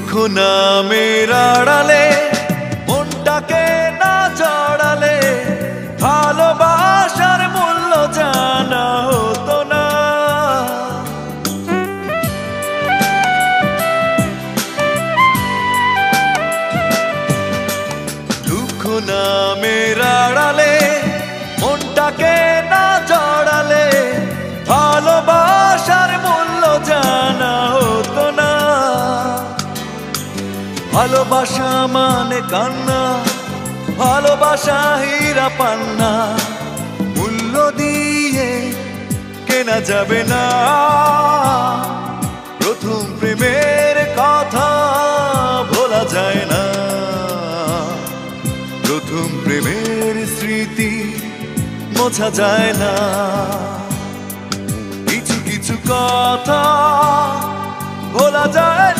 দুঃখ নামের আড়ালে মনটাকে না জড়ালে ভালোবাসার মূল্য জানা হতো না। দুঃখ নামের আড়ালে মনটাকে না জড়ালে ভালোবাসার মূল্য জানা হতো না। ভালোবাসা মানে কান্না, ভালোবাসা হীরা পান্না, মূল্য দিয়ে কেনা যাবে না। প্রথম প্রেমের কথা ভোলা যায় না, প্রথম প্রেমের স্মৃতি মোছা যায় না। কিছু কিছু কথা ভোলা যায়